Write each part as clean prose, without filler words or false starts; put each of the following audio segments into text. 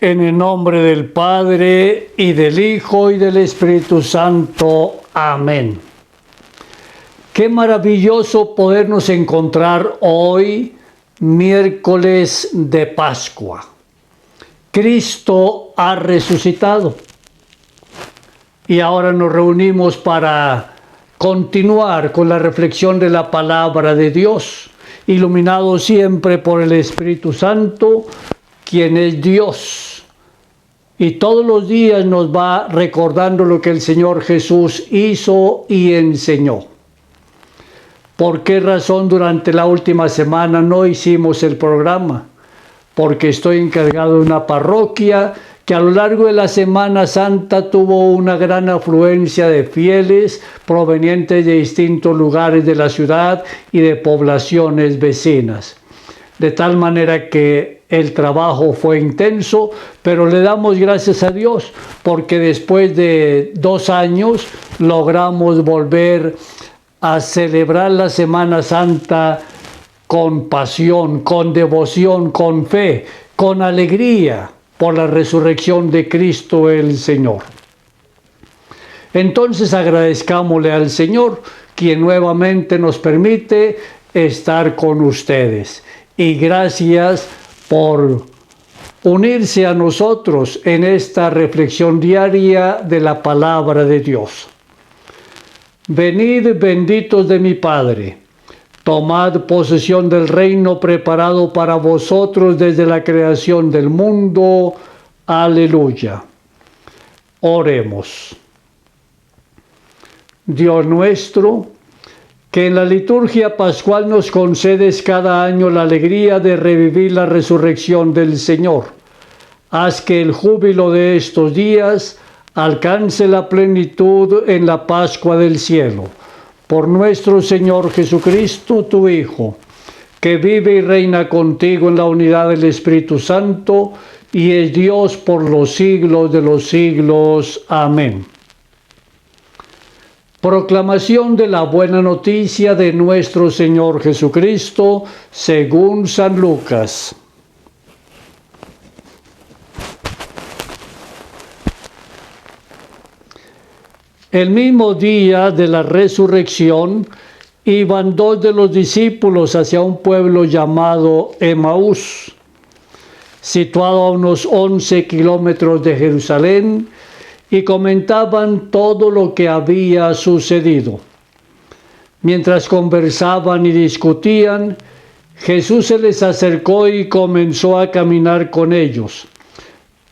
En el nombre del Padre, y del Hijo, y del Espíritu Santo. Amén. Qué maravilloso podernos encontrar hoy, miércoles de Pascua. Cristo ha resucitado. Y ahora nos reunimos para continuar con la reflexión de la palabra de Dios, iluminado siempre por el Espíritu Santo, quien es Dios. Y todos los días nos va recordando lo que el Señor Jesús hizo y enseñó. ¿Por qué razón durante la última semana no hicimos el programa? Porque estoy encargado de una parroquia que a lo largo de la Semana Santa tuvo una gran afluencia de fieles provenientes de distintos lugares de la ciudad y de poblaciones vecinas. De tal manera que el trabajo fue intenso, pero le damos gracias a Dios porque después de 2 años logramos volver a celebrar la Semana Santa con pasión, con devoción, con fe, con alegría por la resurrección de Cristo el Señor. Entonces agradezcámosle al Señor, quien nuevamente nos permite estar con ustedes. Y gracias por unirse a nosotros en esta reflexión diaria de la palabra de Dios. Venid, benditos de mi Padre, tomad posesión del reino preparado para vosotros desde la creación del mundo. Aleluya. Oremos. Dios nuestro, que en la liturgia pascual nos concedes cada año la alegría de revivir la resurrección del Señor. Haz que el júbilo de estos días alcance la plenitud en la Pascua del cielo. Por nuestro Señor Jesucristo, tu Hijo, que vive y reina contigo en la unidad del Espíritu Santo, y es Dios por los siglos de los siglos. Amén. Proclamación de la buena noticia de nuestro Señor Jesucristo, según San Lucas. El mismo día de la resurrección, iban 2 de los discípulos hacia un pueblo llamado Emaús, situado a unos 11 kilómetros de Jerusalén, y comentaban todo lo que había sucedido. Mientras conversaban y discutían, Jesús se les acercó y comenzó a caminar con ellos.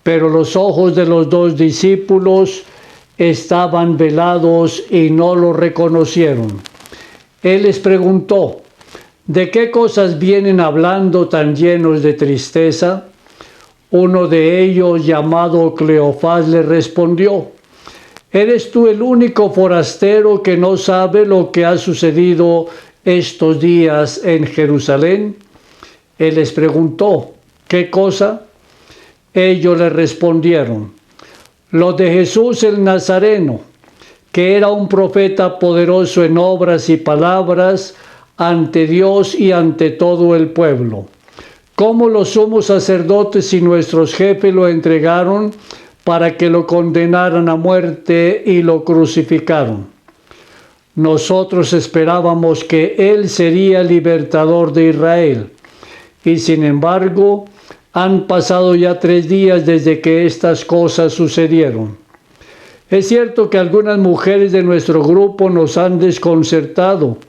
Pero los ojos de los 2 discípulos estaban velados y no lo reconocieron. Él les preguntó: ¿de qué cosas vienen hablando tan llenos de tristeza? Uno de ellos, llamado Cleofás, le respondió: ¿eres tú el único forastero que no sabe lo que ha sucedido estos días en Jerusalén? Él les preguntó: ¿qué cosa? Ellos le respondieron: lo de Jesús el Nazareno, que era un profeta poderoso en obras y palabras ante Dios y ante todo el pueblo. Cómo los sumos sacerdotes y nuestros jefes lo entregaron para que lo condenaran a muerte y lo crucificaron. Nosotros esperábamos que Él sería el libertador de Israel, y sin embargo han pasado ya 3 días desde que estas cosas sucedieron. Es cierto que algunas mujeres de nuestro grupo nos han desconcertado,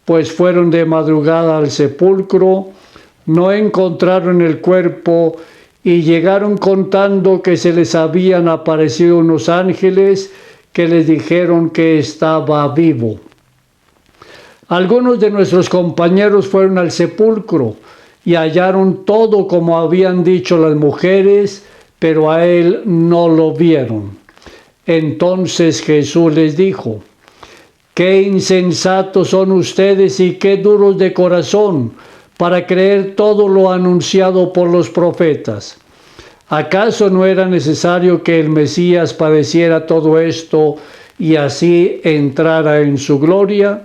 pues fueron de madrugada al sepulcro, no encontraron el cuerpo y llegaron contando que se les habían aparecido unos ángeles que les dijeron que estaba vivo. Algunos de nuestros compañeros fueron al sepulcro y hallaron todo como habían dicho las mujeres, pero a él no lo vieron. Entonces Jesús les dijo: qué insensatos son ustedes y qué duros de corazón para creer todo lo anunciado por los profetas. ¿Acaso no era necesario que el Mesías padeciera todo esto y así entrara en su gloria?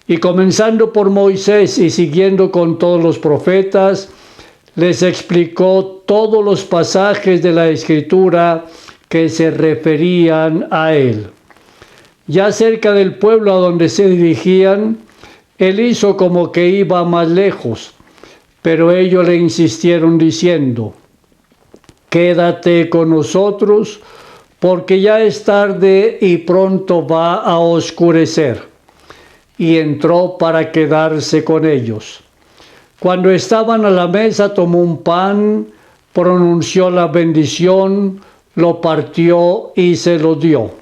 Y comenzando por Moisés y siguiendo con todos los profetas, les explicó todos los pasajes de la Escritura que se referían a él. Ya cerca del pueblo a donde se dirigían, él hizo como que iba más lejos, pero ellos le insistieron diciendo: «Quédate con nosotros, porque ya es tarde y pronto va a oscurecer». Y entró para quedarse con ellos. Cuando estaban a la mesa, tomó un pan, pronunció la bendición, lo partió y se lo dio.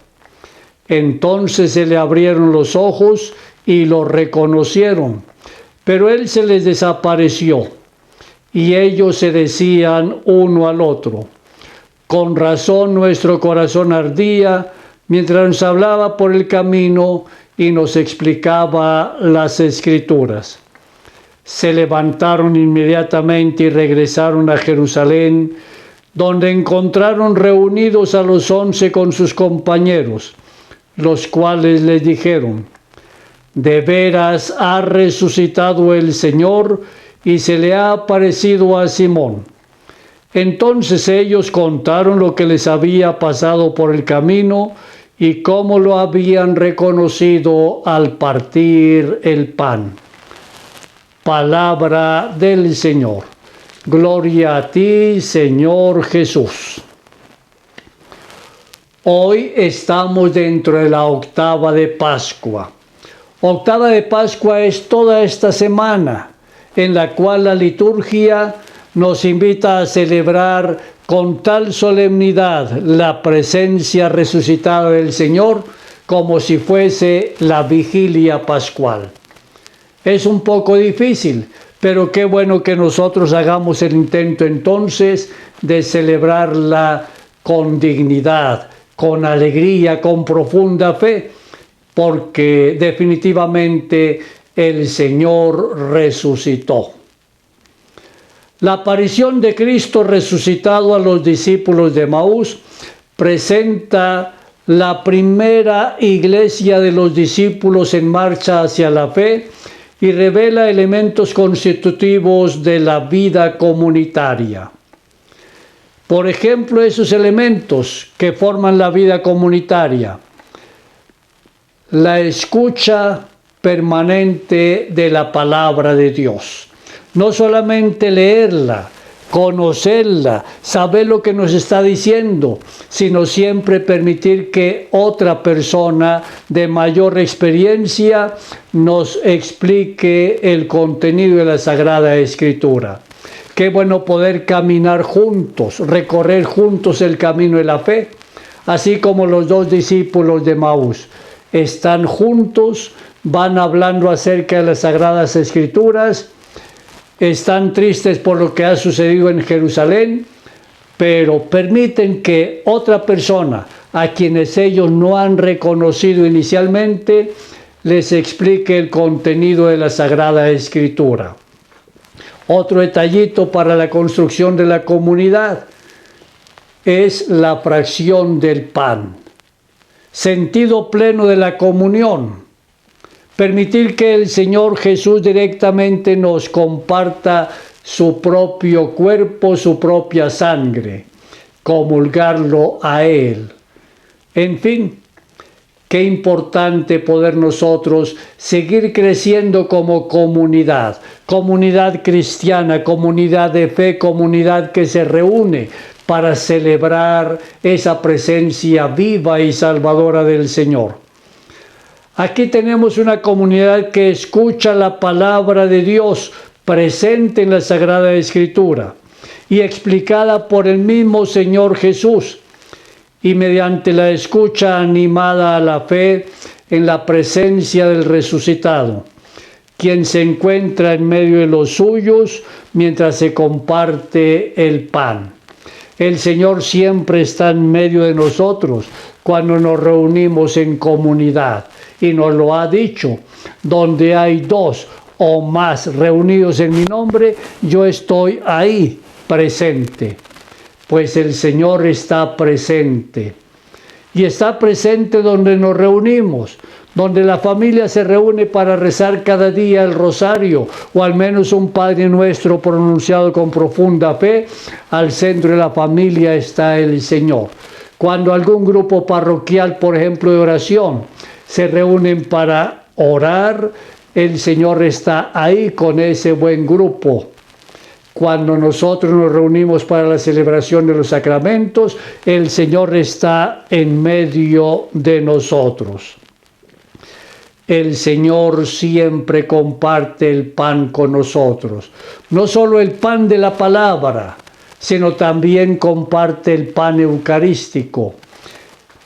Entonces se le abrieron los ojos y lo reconocieron, pero él se les desapareció. Y ellos se decían uno al otro: «Con razón nuestro corazón ardía mientras nos hablaba por el camino y nos explicaba las Escrituras». Se levantaron inmediatamente y regresaron a Jerusalén, donde encontraron reunidos a los 11 con sus compañeros, los cuales les dijeron: «De veras ha resucitado el Señor y se le ha aparecido a Simón». Entonces ellos contaron lo que les había pasado por el camino y cómo lo habían reconocido al partir el pan. Palabra del Señor. Gloria a ti, Señor Jesús. Hoy estamos dentro de la octava de Pascua. Octava de Pascua es toda esta semana, en la cual la liturgia nos invita a celebrar con tal solemnidad la presencia resucitada del Señor como si fuese la vigilia pascual. Es un poco difícil, pero qué bueno que nosotros hagamos el intento entonces de celebrarla con dignidad, con alegría, con profunda fe, porque definitivamente el Señor resucitó. La aparición de Cristo resucitado a los discípulos de Emaús presenta la primera iglesia de los discípulos en marcha hacia la fe y revela elementos constitutivos de la vida comunitaria. Por ejemplo, esos elementos que forman la vida comunitaria: la escucha permanente de la palabra de Dios. No solamente leerla, conocerla, saber lo que nos está diciendo, sino siempre permitir que otra persona de mayor experiencia nos explique el contenido de la Sagrada Escritura. Qué bueno poder caminar juntos, recorrer juntos el camino de la fe, así como los dos discípulos de Emaús están juntos, van hablando acerca de las Sagradas Escrituras, están tristes por lo que ha sucedido en Jerusalén, pero permiten que otra persona, a quienes ellos no han reconocido inicialmente, les explique el contenido de la Sagrada Escritura. Otro detallito para la construcción de la comunidad es la fracción del pan. Sentido pleno de la comunión. Permitir que el Señor Jesús directamente nos comparta su propio cuerpo, su propia sangre. Comulgarlo a Él. En fin, qué importante poder nosotros seguir creciendo como comunidad. Comunidad cristiana, comunidad de fe, comunidad que se reúne para celebrar esa presencia viva y salvadora del Señor. Aquí tenemos una comunidad que escucha la palabra de Dios presente en la Sagrada Escritura y explicada por el mismo Señor Jesús, y mediante la escucha animada a la fe en la presencia del resucitado, quien se encuentra en medio de los suyos mientras se comparte el pan. El Señor siempre está en medio de nosotros cuando nos reunimos en comunidad. Y nos lo ha dicho: donde hay dos o más reunidos en mi nombre, yo estoy ahí presente. Pues el Señor está presente. Y está presente donde nos reunimos, donde la familia se reúne para rezar cada día el rosario o al menos un Padre Nuestro pronunciado con profunda fe, al centro de la familia está el Señor. Cuando algún grupo parroquial, por ejemplo de oración, se reúnen para orar, el Señor está ahí con ese buen grupo. Cuando nosotros nos reunimos para la celebración de los sacramentos, el Señor está en medio de nosotros. El Señor siempre comparte el pan con nosotros. No solo el pan de la palabra, sino también comparte el pan eucarístico,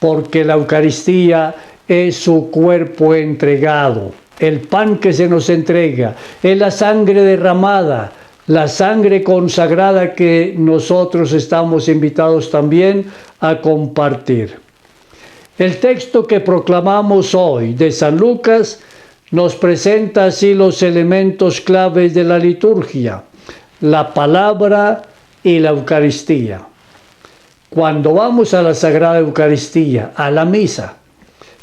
porque la Eucaristía es su cuerpo entregado. El pan que se nos entrega es la sangre derramada, la sangre consagrada que nosotros estamos invitados también a compartir. El texto que proclamamos hoy de San Lucas nos presenta así los elementos claves de la liturgia, la palabra y la Eucaristía. Cuando vamos a la Sagrada Eucaristía, a la misa,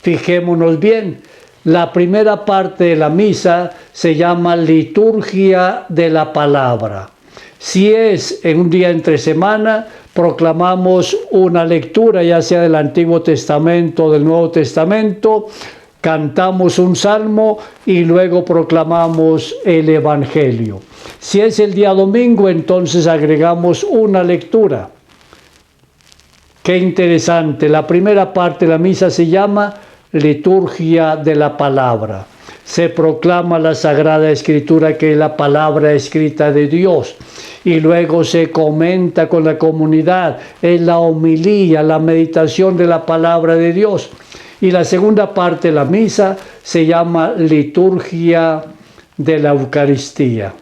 fijémonos bien, la primera parte de la misa se llama liturgia de la palabra. Si es en un día entre semana, proclamamos una lectura, ya sea del Antiguo Testamento o del Nuevo Testamento, cantamos un salmo y luego proclamamos el Evangelio. Si es el día domingo, entonces agregamos una lectura. Qué interesante, la primera parte de la misa se llama liturgia de la palabra. Se proclama la Sagrada Escritura, que es la palabra escrita de Dios, y luego se comenta con la comunidad, es la homilía, la meditación de la palabra de Dios. Y la segunda parte de la misa se llama liturgia de la Eucaristía,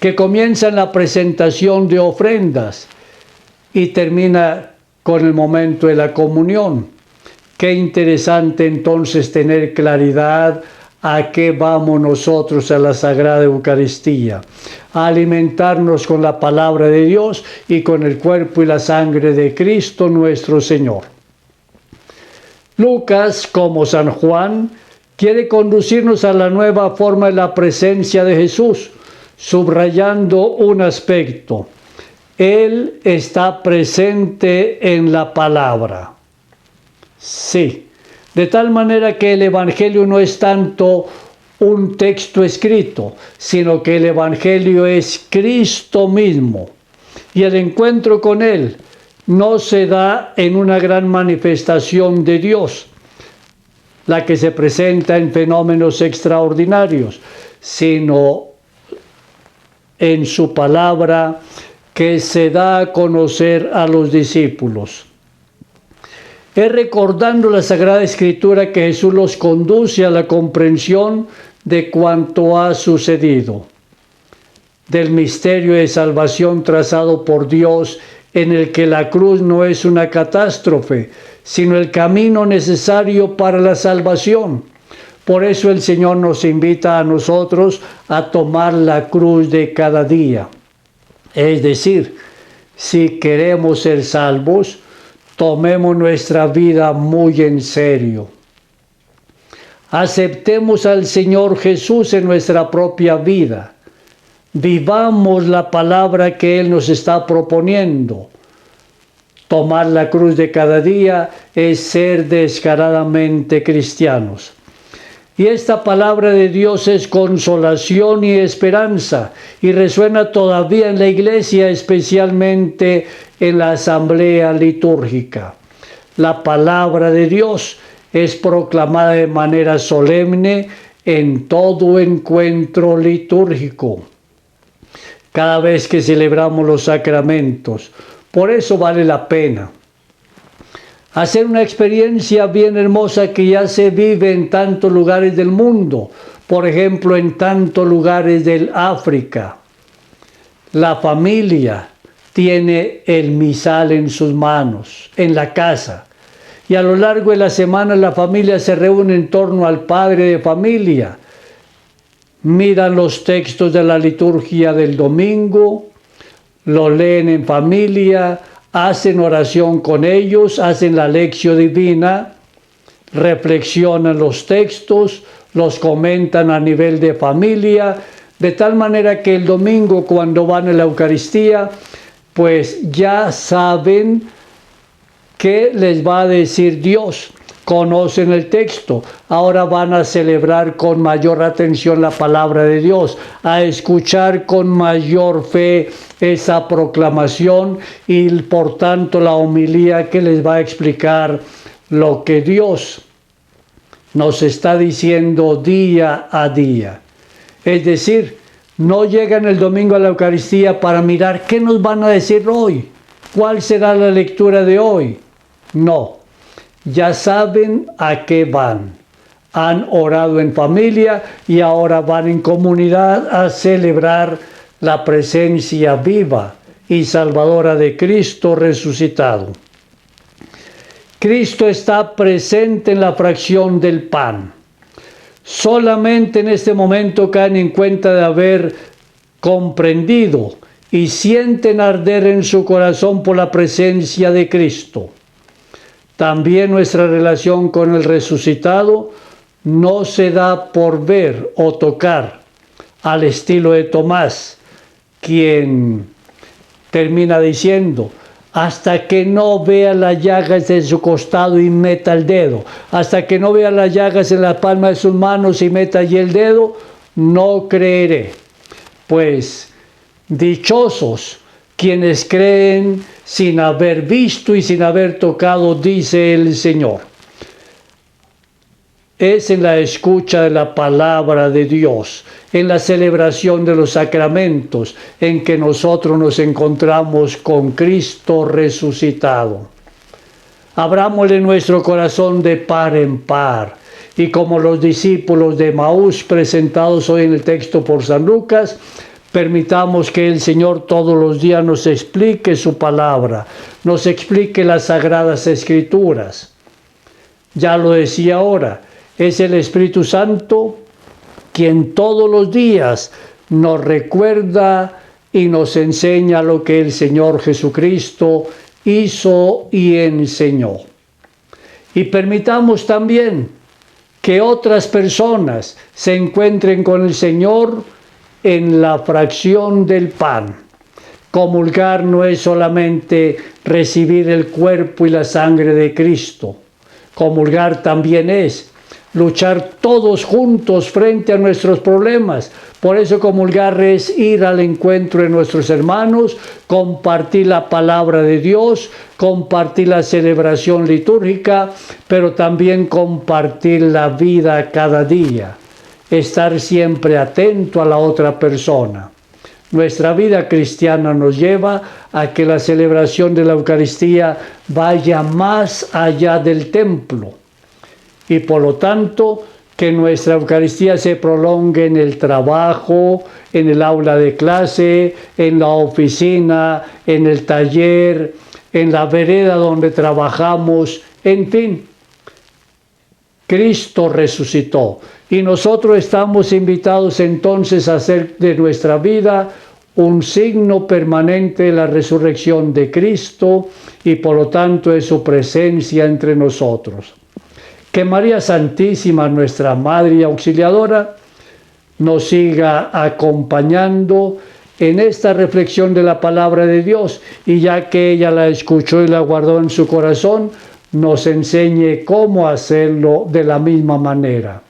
que comienza en la presentación de ofrendas y termina con el momento de la comunión. Qué interesante entonces tener claridad a qué vamos nosotros a la Sagrada Eucaristía, a alimentarnos con la palabra de Dios y con el cuerpo y la sangre de Cristo nuestro Señor. Lucas, como San Juan, quiere conducirnos a la nueva forma de la presencia de Jesús, subrayando un aspecto. Él está presente en la palabra. Sí, de tal manera que el Evangelio no es tanto un texto escrito, sino que el Evangelio es Cristo mismo. Y el encuentro con Él no se da en una gran manifestación de Dios, la que se presenta en fenómenos extraordinarios, sino en su palabra que se da a conocer a los discípulos. Es recordando la Sagrada Escritura que Jesús los conduce a la comprensión de cuanto ha sucedido, del misterio de salvación trazado por Dios, en el que la cruz no es una catástrofe, sino el camino necesario para la salvación. Por eso el Señor nos invita a nosotros a tomar la cruz de cada día. Es decir, si queremos ser salvos, tomemos nuestra vida muy en serio. Aceptemos al Señor Jesús en nuestra propia vida. Vivamos la palabra que Él nos está proponiendo. Tomar la cruz de cada día es ser descaradamente cristianos. Y esta palabra de Dios es consolación y esperanza, y resuena todavía en la iglesia, especialmente en la asamblea litúrgica. La palabra de Dios es proclamada de manera solemne en todo encuentro litúrgico, cada vez que celebramos los sacramentos. Por eso vale la pena hacer una experiencia bien hermosa que ya se vive en tantos lugares del mundo, por ejemplo, en tantos lugares del África. La familia tiene el misal en sus manos, en la casa, y a lo largo de la semana la familia se reúne en torno al padre de familia, miran los textos de la liturgia del domingo, lo leen en familia, hacen oración con ellos, hacen la lección divina, reflexionan los textos, los comentan a nivel de familia, de tal manera que el domingo cuando van a la Eucaristía, pues ya saben qué les va a decir Dios. Conocen el texto, ahora van a celebrar con mayor atención la palabra de Dios, a escuchar con mayor fe esa proclamación y por tanto la homilía que les va a explicar lo que Dios nos está diciendo día a día. Es decir, no llegan el domingo a la Eucaristía para mirar qué nos van a decir hoy, cuál será la lectura de hoy. No. Ya saben a qué van. Han orado en familia y ahora van en comunidad a celebrar la presencia viva y salvadora de Cristo resucitado. Cristo está presente en la fracción del pan. Solamente en este momento caen en cuenta de haber comprendido y sienten arder en su corazón por la presencia de Cristo. También nuestra relación con el resucitado no se da por ver o tocar al estilo de Tomás, quien termina diciendo, hasta que no vea las llagas en su costado y meta el dedo, hasta que no vea las llagas en la palma de sus manos y meta allí el dedo, no creeré. Pues dichosos quienes creen sin haber visto y sin haber tocado, dice el Señor. Es en la escucha de la palabra de Dios, en la celebración de los sacramentos, en que nosotros nos encontramos con Cristo resucitado. Abrámosle nuestro corazón de par en par, y como los discípulos de Emaús presentados hoy en el texto por San Lucas, permitamos que el Señor todos los días nos explique su palabra, nos explique las sagradas escrituras. Ya lo decía ahora, es el Espíritu Santo quien todos los días nos recuerda y nos enseña lo que el Señor Jesucristo hizo y enseñó. Y permitamos también que otras personas se encuentren con el Señor en la fracción del pan. Comulgar no es solamente recibir el cuerpo y la sangre de Cristo. Comulgar también es luchar todos juntos frente a nuestros problemas. Por eso comulgar es ir al encuentro de nuestros hermanos, compartir la palabra de Dios, compartir la celebración litúrgica, pero también compartir la vida cada día. Estar siempre atento a la otra persona. Nuestra vida cristiana nos lleva a que la celebración de la Eucaristía vaya más allá del templo y por lo tanto que nuestra Eucaristía se prolongue en el trabajo, en el aula de clase, en la oficina, en el taller, en la vereda donde trabajamos, en fin. Cristo resucitó y nosotros estamos invitados entonces a hacer de nuestra vida un signo permanente de la resurrección de Cristo y por lo tanto de su presencia entre nosotros. Que María Santísima, nuestra Madre y Auxiliadora, nos siga acompañando en esta reflexión de la palabra de Dios y ya que ella la escuchó y la guardó en su corazón, nos enseñe cómo hacerlo de la misma manera.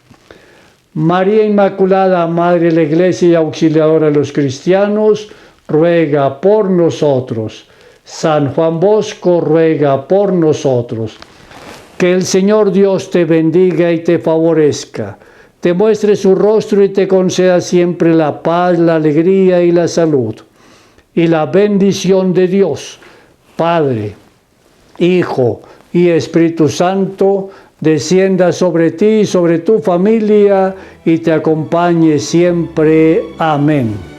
María Inmaculada, Madre de la Iglesia y Auxiliadora de los cristianos, ruega por nosotros. San Juan Bosco, ruega por nosotros. Que el Señor Dios te bendiga y te favorezca, te muestre su rostro y te conceda siempre la paz, la alegría y la salud. Y la bendición de Dios, Padre, Hijo y Espíritu Santo, descienda sobre ti y sobre tu familia y te acompañe siempre. Amén.